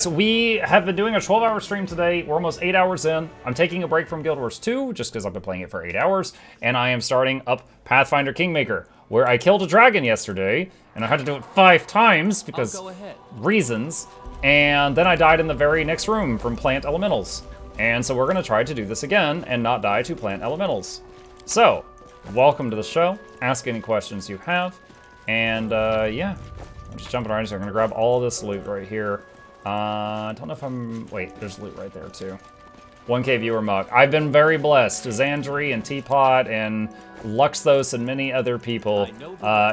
So we have been doing a 12-hour stream today. We're almost 8 hours in. I'm taking a break from Guild Wars 2 just because I've been playing it for 8 hours, and I am starting up Pathfinder Kingmaker, where I killed a dragon yesterday, and I had to do it 5 times because reasons, and then I died in the very next room from plant elementals. And so we're going to try to do this again and not die to plant elementals. So, welcome to the show. Ask any questions you have, and yeah, I'm just jumping right in. So I'm going to grab all of this loot right here. I don't know if I'm... Wait, there's loot right there, too. 1K viewer muck. I've been very blessed. Xandri and Teapot and Luxthos and many other people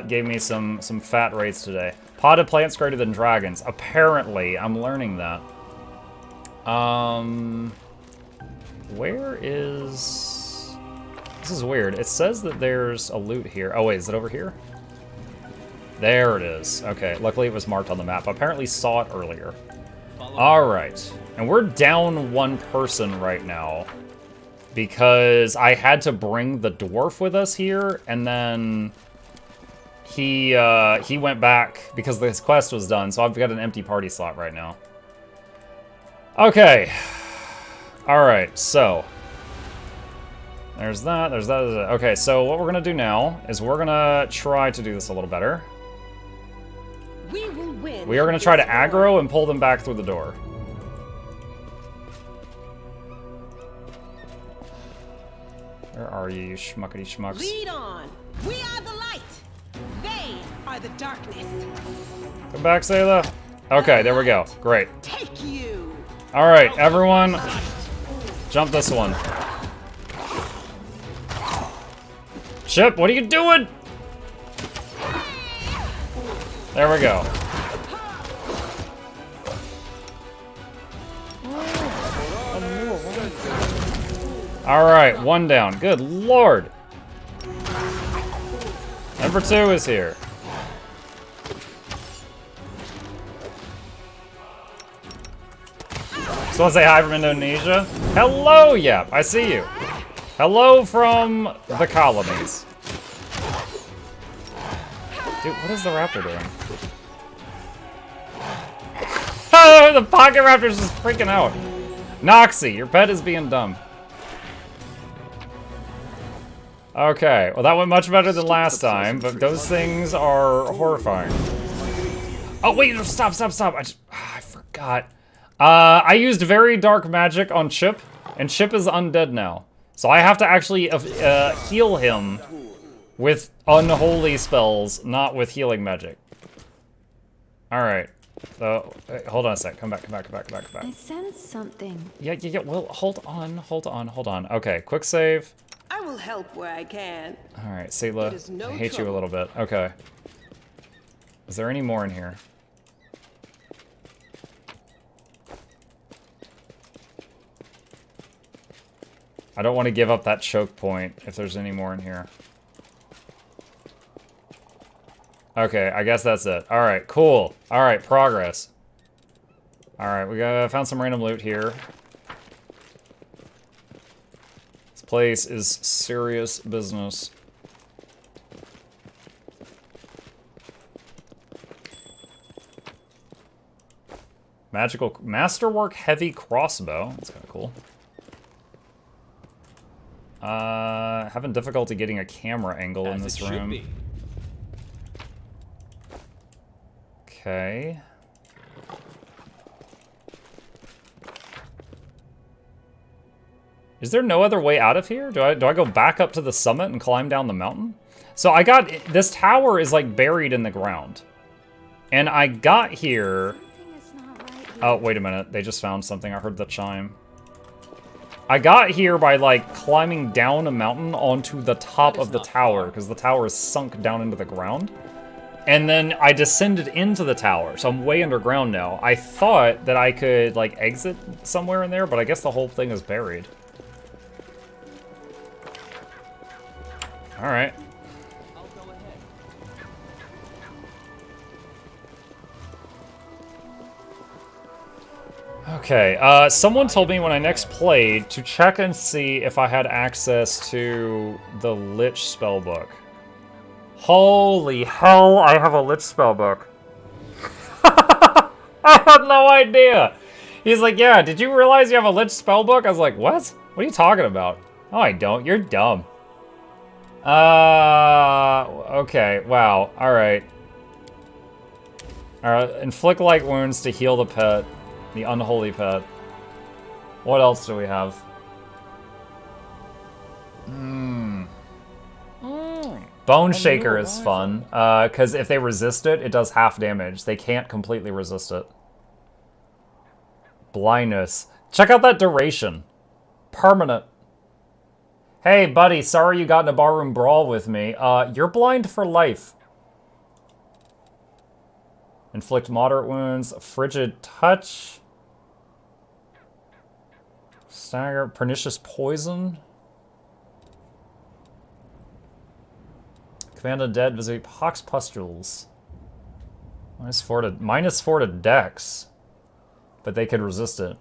gave me some fat rates today. Potted plants greater than dragons. Apparently, I'm learning that. Where is... This is weird. It says that there's a loot here. Oh, wait, is it over here? There it is. Okay, luckily it was marked on the map. I apparently saw it earlier. Alright, and we're down 1 person right now because I had to bring the dwarf with us here, and then he went back because his quest was done, so I've got an empty party slot right now. Okay. Alright, so there's that, there's that. Okay, so what we're gonna do now is we're gonna try to do this a little better. We will win. We are going to try to aggro and pull them back through the door. Where are you schmuckety schmucks? Lead on. We are the light. They are the darkness. Come back, Sayla. Okay, there we go. Great. Take you. All right, everyone, jump this one. Chip, what are you doing? There we go. Alright, 1 down. Good lord. Number 2 is here. Just want to say hi from Indonesia. Hello, Yap. I see you. Hello from the colonies. Dude, what is the raptor doing? Oh, the pocket raptor's just freaking out. Noxie, your pet is being dumb. Okay, well that went much better than last time, but those things are horrifying. Oh wait, no, stop. I forgot. I used very dark magic on Chip, and Chip is undead now. So I have to actually heal him with unholy spells, not with healing magic. Alright. So, hold on a sec. Come back. I sense something. Yeah, well, hold on. Okay, quick save. I will help where I can. Alright, Sayla, No I hate trouble. you a little bit. Okay. Is there any more in here? I don't want to give up that choke point if there's any more in here. Okay, I guess that's it. Alright, cool. Alright, progress. Alright, we found some random loot here. This place is serious business. Magical Masterwork Heavy Crossbow. That's kind of cool. Having difficulty getting a camera angle in this room. Okay. Is there no other way out of here? Do I go back up to the summit and climb down the mountain? So I got... This tower is like buried in the ground. And I got here... Oh, wait a minute. They just found something. I heard the chime. I got here by like climbing down a mountain onto the top of the tower because the tower is sunk down into the ground. And then I descended into the tower, so I'm way underground now. I thought that I could, like, exit somewhere in there, but I guess the whole thing is buried. Alright. Okay, someone told me when I next played to check and see if I had access to the Lich spellbook. Holy hell, I have a Lich spellbook. I had no idea. He's like, yeah, did you realize you have a Lich spellbook? I was like, what? What are you talking about? Oh, I don't. You're dumb. Okay. Wow. All right. Inflict light wounds to heal the pet. The unholy pet. What else do we have? Bone Shaker is fun, because if they resist it, it does half damage. They can't completely resist it. Blindness. Check out that duration. Permanent. Hey, buddy, sorry you got in a barroom brawl with me. You're blind for life. Inflict moderate wounds. Frigid touch. Stagger. Pernicious poison. Command the dead, visit Pox Pustules. -4 to Dex. But they could resist it.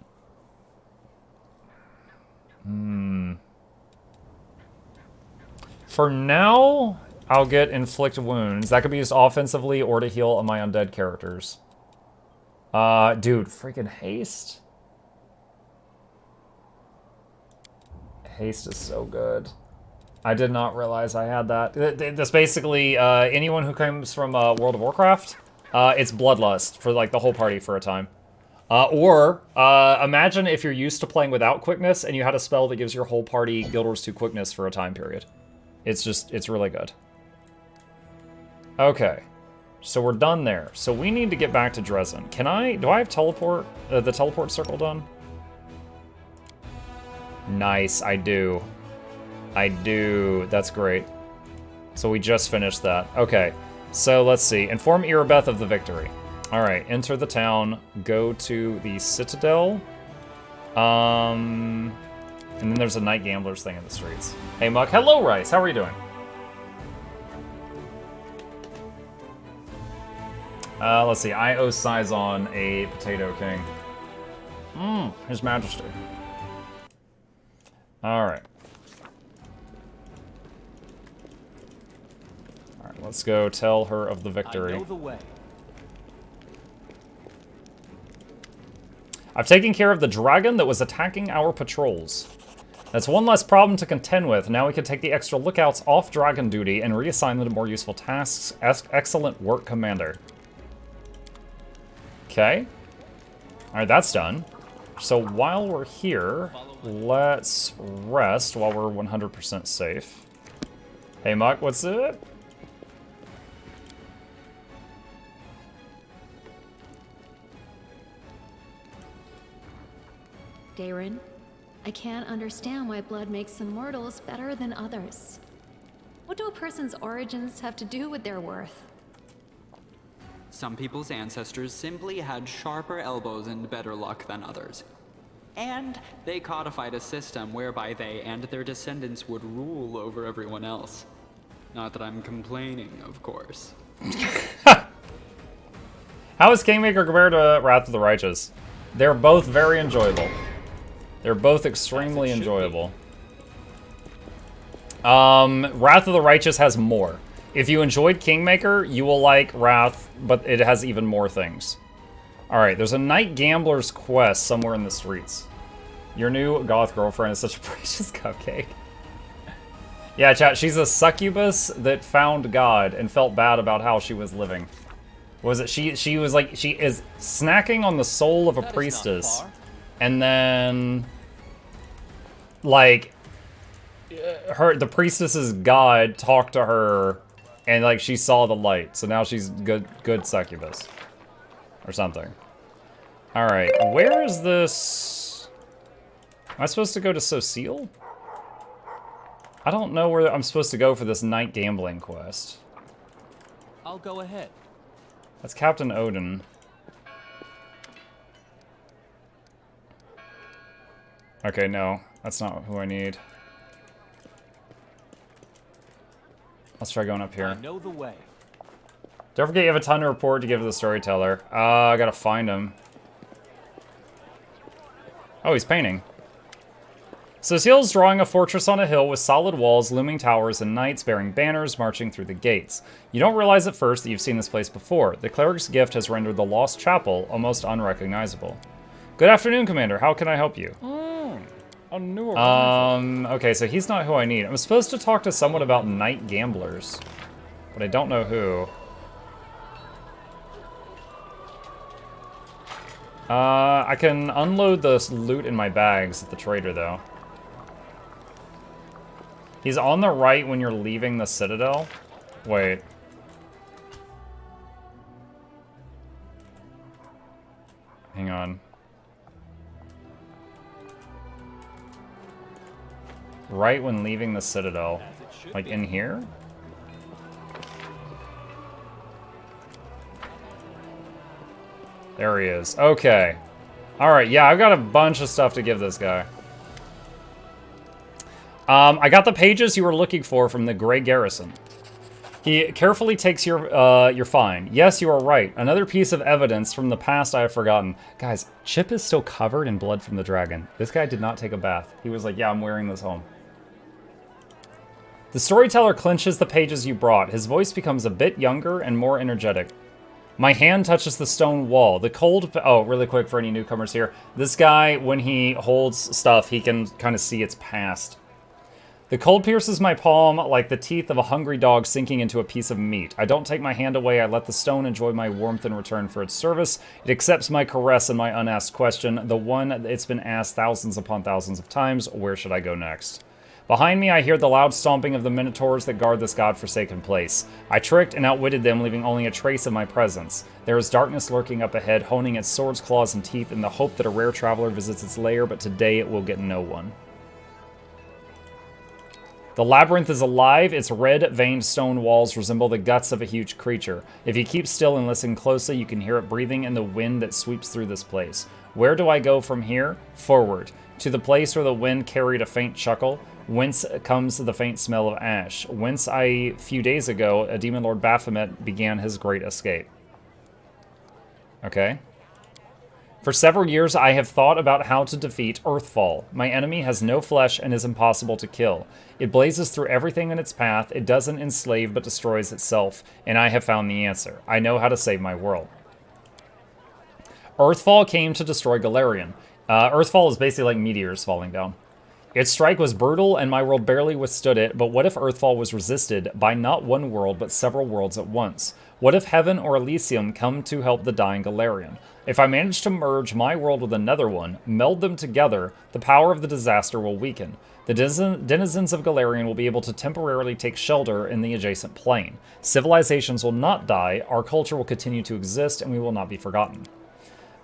For now, I'll get Inflict Wounds. That could be used offensively or to heal my undead characters. Dude, freaking Haste. Haste is so good. I did not realize I had that. That's basically anyone who comes from World of Warcraft. It's Bloodlust for like the whole party for a time. Or imagine if you're used to playing without quickness and you had a spell that gives your whole party Guild Wars 2 quickness for a time period. It's really good. Okay, so we're done there. So we need to get back to Dresden. Do I have teleport, the teleport circle done? Nice, I do. I do. That's great. So we just finished that. Okay. So let's see. Inform Irabeth of the victory. Alright. Enter the town. Go to the Citadel. And then there's a Night Gamblers thing in the streets. Hey, Muck. Hello, Rice. How are you doing? Let's see. I owe Sizon a Potato King. His Majesty. Alright. Let's go tell her of the victory. I know the way. I've taken care of the dragon that was attacking our patrols. That's one less problem to contend with. Now we can take the extra lookouts off dragon duty and reassign them to more useful tasks. Excellent work, Commander. Okay. Alright, that's done. So while we're here, let's rest while we're 100% safe. Hey, Muck, what's it? Darren, I can't understand why blood makes some mortals better than others. What do a person's origins have to do with their worth? Some people's ancestors simply had sharper elbows and better luck than others. And they codified a system whereby they and their descendants would rule over everyone else. Not that I'm complaining, of course. How is Kingmaker compared to Wrath of the Righteous? They're both very enjoyable. They're both extremely enjoyable. Wrath of the Righteous has more. If you enjoyed Kingmaker, you will like Wrath, but it has even more things. Alright, there's a Night Gambler's quest somewhere in the streets. Your new goth girlfriend is such a precious cupcake. Yeah, chat, she's a succubus that found God and felt bad about how she was living. Was it she was like, she is snacking on the soul of a priestess. And then, like, the priestess's god talked to her, and like she saw the light. So now she's good succubus, or something. All right, where is this? Am I supposed to go to Sociel? I don't know where I'm supposed to go for this night gambling quest. I'll go ahead. That's Captain Odin. Okay, no, that's not who I need. Let's try going up here. I know the way. Don't forget you have a ton to report to give to the storyteller. I gotta find him. Oh, he's painting. Cecile's drawing a fortress on a hill with solid walls, looming towers, and knights bearing banners marching through the gates. You don't realize at first that you've seen this place before. The cleric's gift has rendered the lost chapel almost unrecognizable. Good afternoon, Commander. How can I help you? A new arrival. Okay, so he's not who I need. I'm supposed to talk to someone about night gamblers, but I don't know who. I can unload the loot in my bags at the trader, though. He's on the right when you're leaving the Citadel. Wait. Hang on. Right when leaving the Citadel. Like in here? There he is. Okay. Alright, yeah, I've got a bunch of stuff to give this guy. I got the pages you were looking for from the Grey Garrison. He carefully takes your find. Yes, you are right. Another piece of evidence from the past I have forgotten. Guys, Chip is still covered in blood from the dragon. This guy did not take a bath. He was like, yeah, I'm wearing this home. The storyteller clenches the pages you brought. His voice becomes a bit younger and more energetic. My hand touches the stone wall. The cold... Oh, really quick for any newcomers here. This guy, when he holds stuff, he can kind of see its past. The cold pierces my palm like the teeth of a hungry dog sinking into a piece of meat. I don't take my hand away. I let the stone enjoy my warmth in return for its service. It accepts my caress and my unasked question, the one it's been asked thousands upon thousands of times. Where should I go next? Behind me, I hear the loud stomping of the minotaurs that guard this godforsaken place. I tricked and outwitted them, leaving only a trace of my presence. There is darkness lurking up ahead, honing its swords, claws, and teeth in the hope that a rare traveler visits its lair, but today it will get no one. The labyrinth is alive. Its red-veined stone walls resemble the guts of a huge creature. If you keep still and listen closely, you can hear it breathing in the wind that sweeps through this place. Where do I go from here? Forward. To the place where the wind carried a faint chuckle, whence comes the faint smell of ash, whence a few days ago, a demon lord Baphomet began his great escape. Okay. For several years, I have thought about how to defeat Earthfall. My enemy has no flesh and is impossible to kill. It blazes through everything in its path. It doesn't enslave but destroys itself, and I have found the answer. I know how to save my world. Earthfall came to destroy Galarian. Earthfall is basically like meteors falling down. Its strike was brutal, and my world barely withstood it, but what if Earthfall was resisted by not one world, but several worlds at once? What if Heaven or Elysium come to help the dying Galarian? If I manage to merge my world with another one, meld them together, the power of the disaster will weaken. The denizens of Galarian will be able to temporarily take shelter in the adjacent plane. Civilizations will not die, our culture will continue to exist, and we will not be forgotten.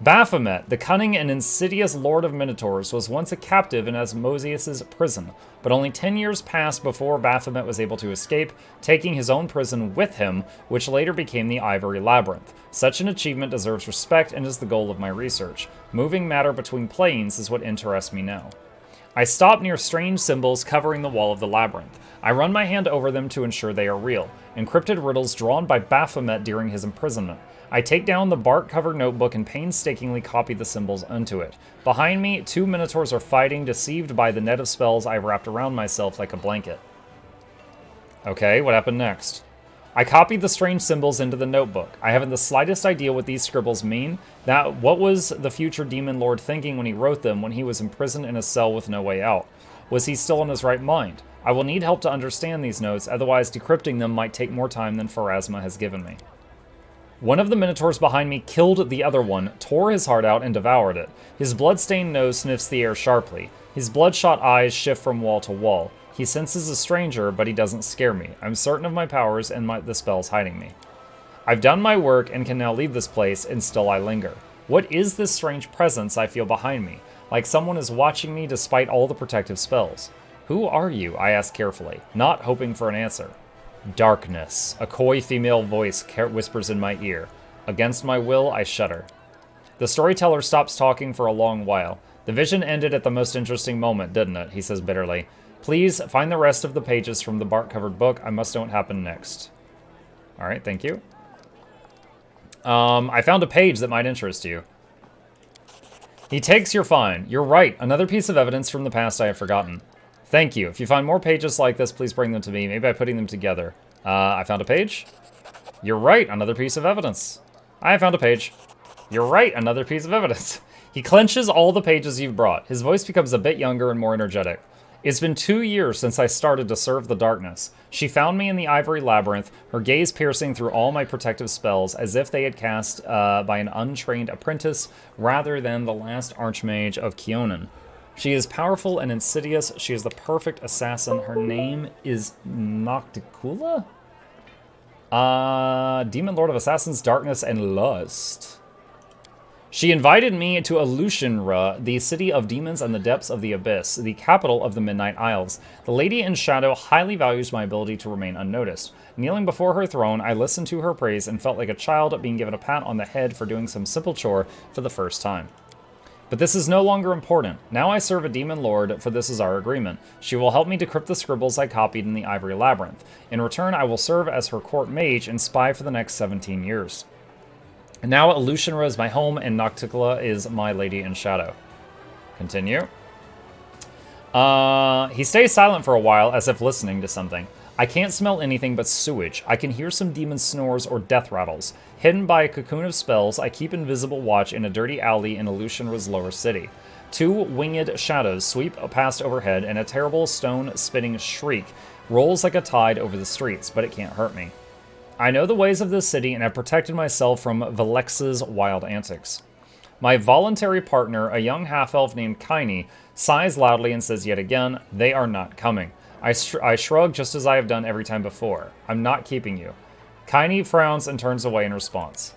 Baphomet, the cunning and insidious lord of Minotaurs, was once a captive in Asmodeus' prison, but only 10 years passed before Baphomet was able to escape, taking his own prison with him, which later became the Ivory Labyrinth. Such an achievement deserves respect and is the goal of my research. Moving matter between planes is what interests me now. I stop near strange symbols covering the wall of the labyrinth. I run my hand over them to ensure they are real, encrypted riddles drawn by Baphomet during his imprisonment. I take down the bark-covered notebook and painstakingly copy the symbols onto it. Behind me, 2 minotaurs are fighting, deceived by the net of spells I wrapped around myself like a blanket. Okay, what happened next? I copied the strange symbols into the notebook. I haven't the slightest idea what these scribbles mean. What was the future demon lord thinking when he wrote them, when he was imprisoned in a cell with no way out? Was he still in his right mind? I will need help to understand these notes, otherwise decrypting them might take more time than Pharasma has given me. One of the minotaurs behind me killed the other one, tore his heart out, and devoured it. His blood-stained nose sniffs the air sharply. His bloodshot eyes shift from wall to wall. He senses a stranger, but he doesn't scare me. I'm certain of my powers and the spells hiding me. I've done my work and can now leave this place, and still I linger. What is this strange presence I feel behind me? Like someone is watching me despite all the protective spells. Who are you? I ask carefully, not hoping for an answer. Darkness. A coy female voice whispers in my ear. Against my will, I shudder. The storyteller stops talking for a long while. The vision ended at the most interesting moment, didn't it? He says bitterly. Please find the rest of the pages from the bark-covered book. I must know what happened next. All right, thank you. I found a page that might interest you. He takes your fine. You're right. Another piece of evidence from the past I have forgotten. Thank you. If you find more pages like this, please bring them to me. Maybe by putting them together. I found a page. You're right. Another piece of evidence. I found a page. You're right. Another piece of evidence. He clenches all the pages you've brought. His voice becomes a bit younger and more energetic. It's been 2 years since I started to serve the darkness. She found me in the ivory labyrinth, her gaze piercing through all my protective spells as if they had cast by an untrained apprentice rather than the last archmage of Kionin. She is powerful and insidious. She is the perfect assassin. Her name is Nocticula? Demon Lord of Assassins, Darkness, and Lust. She invited me to Alushinra, the city of demons and the depths of the abyss, the capital of the Midnight Isles. The Lady in Shadow highly values my ability to remain unnoticed. Kneeling before her throne, I listened to her praise and felt like a child being given a pat on the head for doing some simple chore for the first time. But this is no longer important. Now I serve a demon lord, for this is our agreement. She will help me decrypt the scribbles I copied in the ivory labyrinth. In return, I will serve as her court mage and spy for the next 17 years. And now Alushinra is my home, and Nocticula is my lady in shadow. Continue. He stays silent for a while, as if listening to something. I can't smell anything but sewage. I can hear some demon snores or death rattles. Hidden by a cocoon of spells, I keep invisible watch in a dirty alley in Alushinra's lower city. 2 winged shadows sweep past overhead, and a terrible stone-spitting shriek rolls like a tide over the streets, but it can't hurt me. I know the ways of this city and have protected myself from Velex's wild antics. My voluntary partner, a young half-elf named Kaini, sighs loudly and says yet again, they are not coming. I shrug just as I have done every time before. I'm not keeping you. Kaini frowns and turns away in response.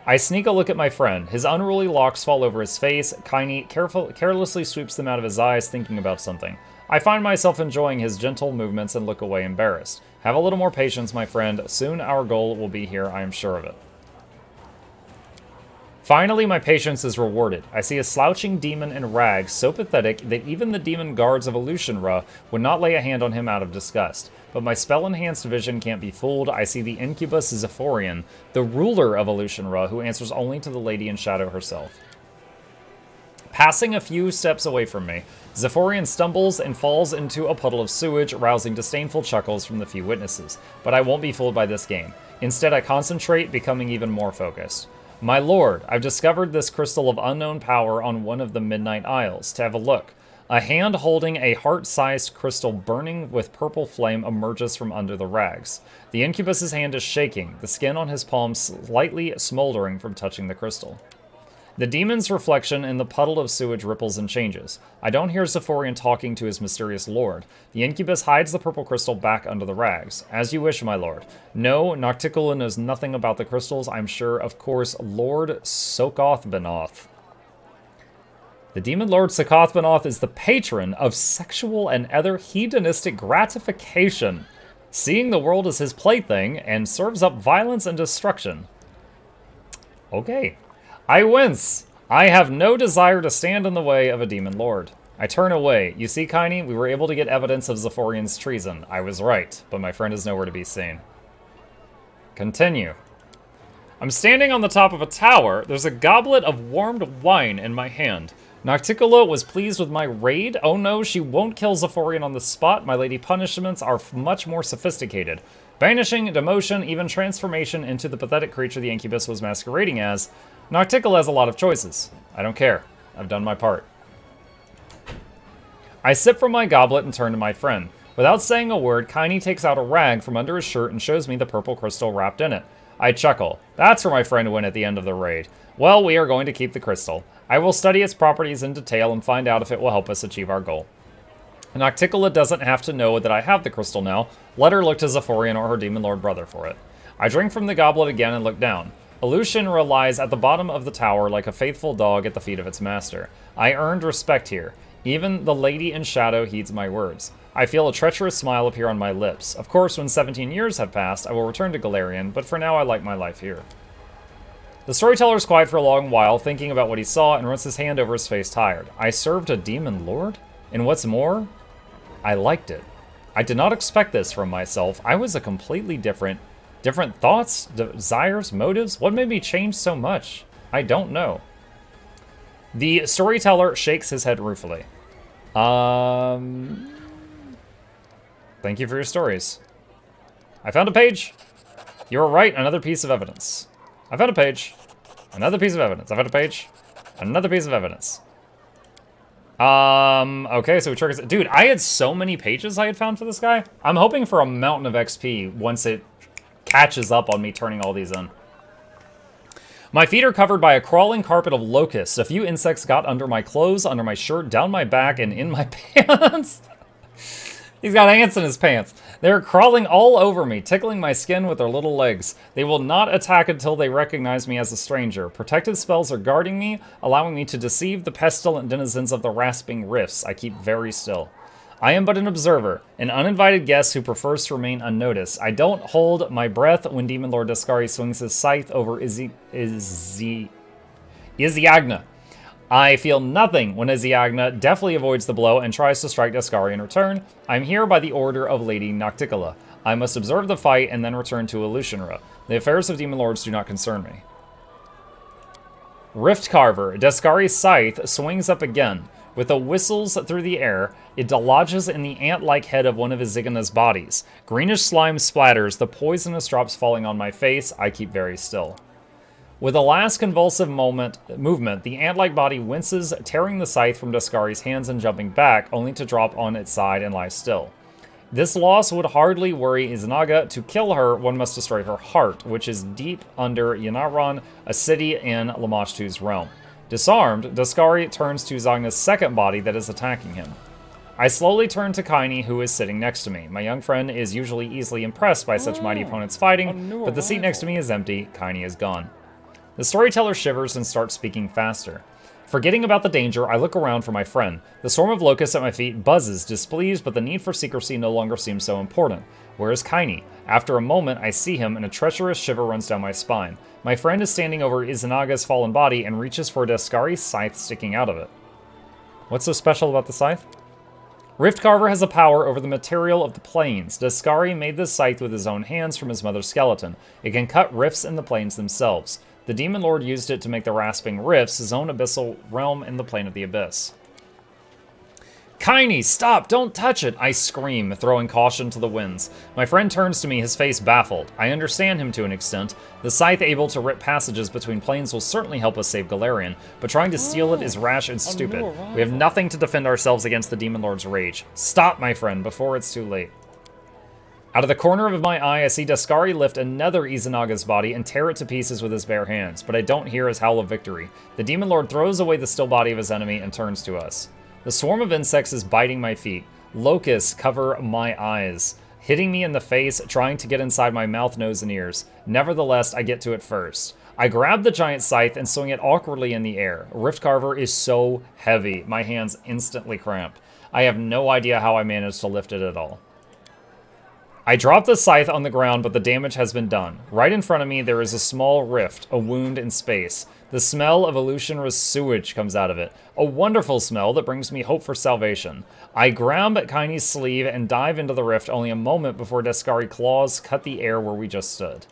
I sneak a look at my friend. His unruly locks fall over his face. Kaini carelessly sweeps them out of his eyes, thinking about something. I find myself enjoying his gentle movements and look away embarrassed. Have a little more patience, my friend. Soon our goal will be here, I am sure of it. Finally, my patience is rewarded. I see a slouching demon in rags so pathetic that even the demon guards of Alushinra would not lay a hand on him out of disgust. But my spell-enhanced vision can't be fooled. I see the incubus Zephorian, the ruler of Alushinra, who answers only to the Lady in Shadow herself. Passing a few steps away from me, Zephorian stumbles and falls into a puddle of sewage, rousing disdainful chuckles from the few witnesses. But I won't be fooled by this game. Instead, I concentrate, becoming even more focused. My lord, I've discovered this crystal of unknown power on one of the Midnight Isles. To have a look. A hand holding a heart-sized crystal burning with purple flame emerges from under the rags. The incubus's hand is shaking, the skin on his palm slightly smoldering from touching the crystal. The demon's reflection in the puddle of sewage ripples and changes. I don't hear Zephorian talking to his mysterious lord. The incubus hides the purple crystal back under the rags. As you wish, my lord. No, Nocticula knows nothing about the crystals, I'm sure. Of course, Lord Sokoth-Benoth. The demon lord Sokoth-Benoth is the patron of sexual and other hedonistic gratification, seeing the world as his plaything, and serves up violence and destruction. Okay. I wince. I have no desire to stand in the way of a demon lord. I turn away. You see, Kaini, we were able to get evidence of Zephorian's treason. I was right, but my friend is nowhere to be seen. Continue. I'm standing on the top of a tower. There's a goblet of warmed wine in my hand. Nocticula was pleased with my raid. Oh no, she won't kill Zephorian on the spot. My lady punishments are much more sophisticated. Banishing, demotion, even transformation into the pathetic creature the incubus was masquerading as. Nocticula has a lot of choices. I don't care. I've done my part. I sip from my goblet and turn to my friend. Without saying a word, Kaini takes out a rag from under his shirt and shows me the purple crystal wrapped in it. I chuckle. That's where my friend went at the end of the raid. Well, we are going to keep the crystal. I will study its properties in detail and find out if it will help us achieve our goal. Nocticula doesn't have to know that I have the crystal now. Let her look to Zephorian or her demon lord brother for it. I drink from the goblet again and look down. Alushinra lies at the bottom of the tower like a faithful dog at the feet of its master. I earned respect here. Even the Lady in Shadow heeds my words. I feel a treacherous smile appear on my lips. Of course, when 17 years have passed, I will return to Galarian, but for now I like my life here. The storyteller is quiet for a long while, thinking about what he saw, and runs his hand over his face tired. I served a demon lord? And what's more, I liked it. I did not expect this from myself. I was a completely different thoughts, desires, motives. What made me change so much? I don't know. The storyteller shakes his head ruefully. Thank you for your stories. I found a page. You were right, another piece of evidence. I found a page. Another piece of evidence. I found a page. Another piece of evidence. Okay, so it triggers... Dude, I had so many pages I had found for this guy. I'm hoping for a mountain of XP once it catches up on me turning all these in. My feet are covered by a crawling carpet of locusts. A few insects got under my clothes, under my shirt, down my back, and in my pants. He's got ants in his pants. They're crawling all over me, tickling my skin with their little legs. They will not attack until they recognize me as a stranger. Protective spells are guarding me, allowing me to deceive the pestilent denizens of the rasping rifts. I keep very still. I am but an observer, an uninvited guest who prefers to remain unnoticed. I don't hold my breath when Demon Lord Daskari swings his scythe over Iziagna. I feel nothing when Iziagna deftly avoids the blow and tries to strike Daskari in return. I'm here by the order of Lady Nocticola. I must observe the fight and then return to Elushenra. The affairs of Demon Lords do not concern me. Rift Carver. Daskari's scythe swings up again. With the whistles through the air, it lodges in the ant-like head of one of Izigana's bodies. Greenish slime splatters, the poisonous drops falling on my face. I keep very still. With a last convulsive movement, the ant-like body winces, tearing the scythe from Daskari's hands and jumping back, only to drop on its side and lie still. This loss would hardly worry Izanaga. To kill her, one must destroy her heart, which is deep under Yanaran, a city in Lamashtu's realm. Disarmed, Daskari turns to Zagna's second body that is attacking him. I slowly turn to Kaini, who is sitting next to me. My young friend is usually easily impressed by such mighty opponents fighting, but the seat next to me is empty. Kaini is gone. The storyteller shivers and starts speaking faster. Forgetting about the danger, I look around for my friend. The swarm of locusts at my feet buzzes, displeased, but the need for secrecy no longer seems so important. Where is Kaini? After a moment, I see him, and a treacherous shiver runs down my spine. My friend is standing over Izanaga's fallen body and reaches for Daskari's scythe sticking out of it. What's so special about the scythe? Rift Carver has a power over the material of the planes. Daskari made this scythe with his own hands from his mother's skeleton. It can cut rifts in the planes themselves. The Demon Lord used it to make the rasping rifts, his own abyssal realm in the plane of the abyss. Kaini, stop! Don't touch it! I scream, throwing caution to the winds. My friend turns to me, his face baffled. I understand him to an extent. The scythe able to rip passages between planes will certainly help us save Galarian, but trying to steal it is rash and stupid. We have nothing to defend ourselves against the Demon Lord's rage. Stop, my friend, before it's too late. Out of the corner of my eye, I see Daskari lift another Izanaga's body and tear it to pieces with his bare hands, but I don't hear his howl of victory. The Demon Lord throws away the still body of his enemy and turns to us. The swarm of insects is biting my feet. Locusts cover my eyes, hitting me in the face, trying to get inside my mouth, nose, and ears. Nevertheless, I get to it first. I grab the giant scythe and swing it awkwardly in the air. Rift Carver is so heavy, my hands instantly cramp. I have no idea how I managed to lift it at all. I drop the scythe on the ground, but the damage has been done. Right in front of me, there is a small rift, a wound in space. The smell of Elushenra's sewage comes out of it. A wonderful smell that brings me hope for salvation. I grab Kaini's sleeve and dive into the rift only a moment before Daskari claws cut the air where we just stood.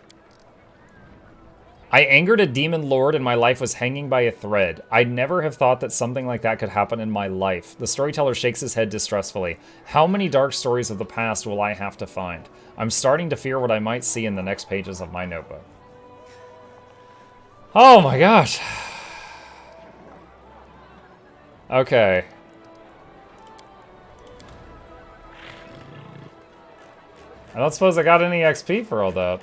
I angered a demon lord and my life was hanging by a thread. I'd never have thought that something like that could happen in my life. The storyteller shakes his head distressfully. How many dark stories of the past will I have to find? I'm starting to fear what I might see in the next pages of my notebook. Oh my gosh. Okay. I don't suppose I got any XP for all that.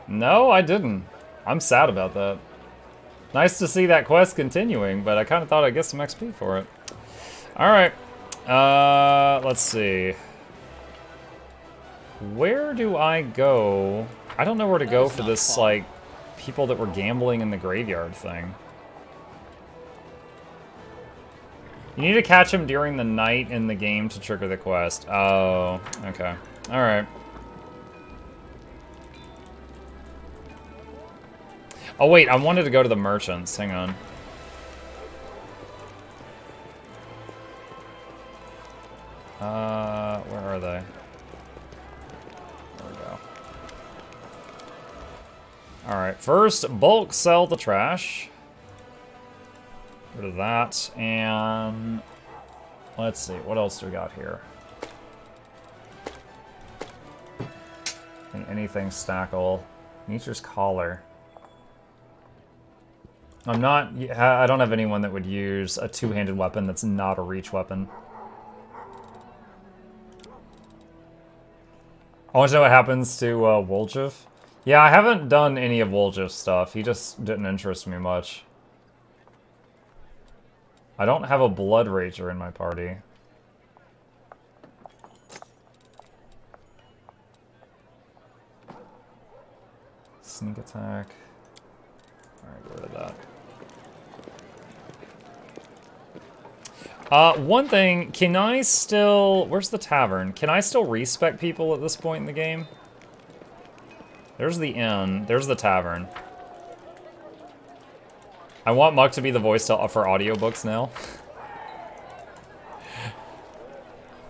No, I didn't. I'm sad about that. Nice to see that quest continuing, but I kind of thought I'd get some XP for it. Alright. Let's see. Where do I go? I don't know where to go for this, like, people that were gambling in the graveyard thing. You need to catch him during the night in the game to trigger the quest. Oh, okay. Alright. Oh wait, I wanted to go to the merchants. Hang on. Where are they? There we go. Alright, first, bulk sell the trash. Rid of that, and let's see, what else do we got here? Anything stackable. Nature's Collar. I don't have anyone that would use a two-handed weapon that's not a reach weapon. I want to know what happens to Woljif. Yeah, I haven't done any of Woljif's stuff. He just didn't interest me much. I don't have a Blood Rager in my party. Sneak attack. Alright, get rid of that. One thing, can I still... Where's the tavern? Can I still respec people at this point in the game? There's the inn. There's the tavern. I want Muck to be the voice for audiobooks now.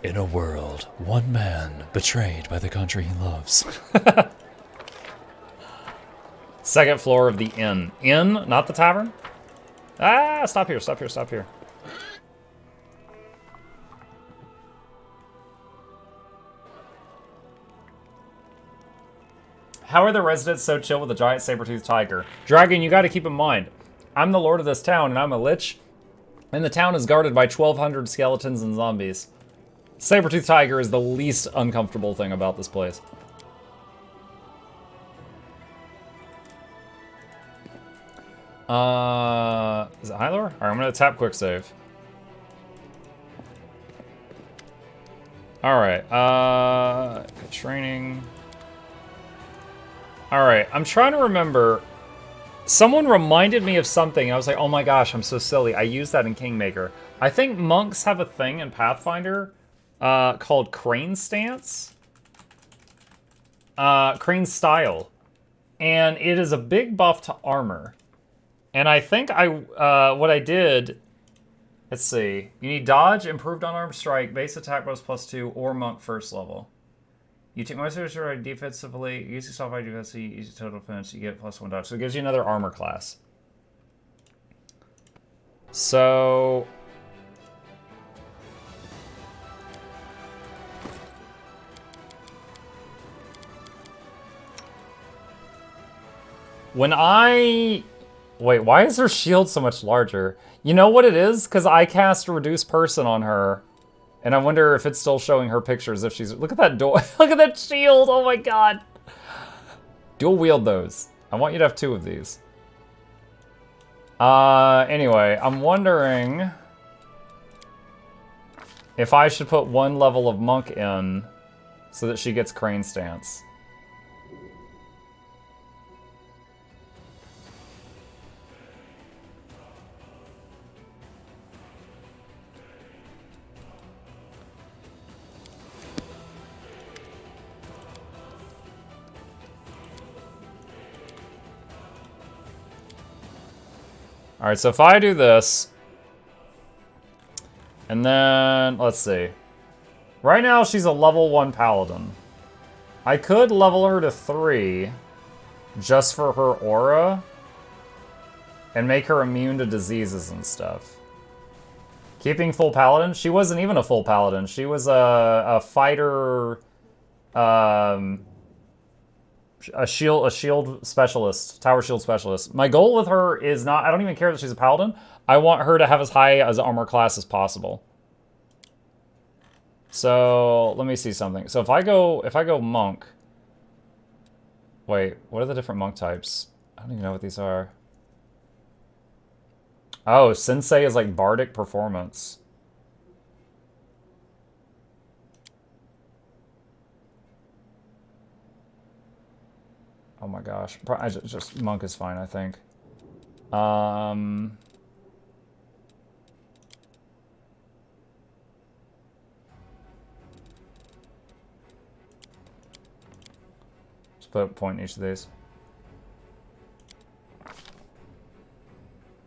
In a world, one man betrayed by the country he loves. Second floor of the inn. Inn, not the tavern? Ah, stop here, stop here, stop here. How are the residents so chill with a giant saber-toothed tiger? Dragon, you gotta keep in mind, I'm the lord of this town, and I'm a lich, and the town is guarded by 1,200 skeletons and zombies. Saber-toothed tiger is the least uncomfortable thing about this place. Is it Hylor? Alright, I'm gonna tap quick save. Alright, good training. Alright, I'm trying to remember. Someone reminded me of something, and I was like, oh my gosh, I'm so silly. I used that in Kingmaker. I think monks have a thing in Pathfinder called Crane Stance. Crane Style. And it is a big buff to armor. And I think what I did, let's see. You need dodge, improved unarmed strike, base attack bonus +2, or monk first level. You take most of your defensively, use yourself by defensively, use your total defense, you get +1 dodge. So it gives you another armor class. So... when I... Wait, why is her shield so much larger? You know what it is? Because I cast Reduce Person on her. And I wonder if it's still showing her pictures if she's... Look at that door. Look at that shield. Oh my god. Dual wield those. I want you to have 2 of these. Anyway, I'm wondering if I should put 1 level of monk in so that she gets crane stance. Alright, so if I do this, and then, let's see. Right now, she's a level 1 paladin. I could level her to 3, just for her aura, and make her immune to diseases and stuff. Keeping full paladin? She wasn't even a full paladin. She was a fighter, a shield specialist, tower shield specialist. My goal with her is not, I don't even care that she's a paladin. I want her to have as high as armor class as possible. So let me see something. So if I go monk. Wait, what are the different monk types? I don't even know what these are. Oh, sensei is like bardic performance. Oh my gosh. Just monk is fine, I think. Just put a point in each of these.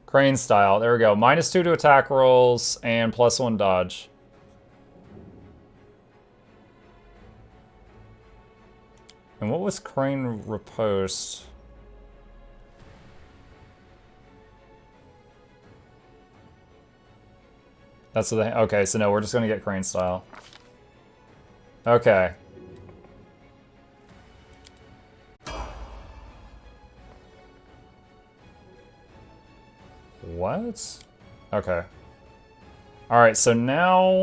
Crane style. There we go. -2 to attack rolls and +1 dodge. And what was Crane Riposte? That's what they... Okay, so no, we're just gonna get crane style. Okay. What? Okay. Alright, so now...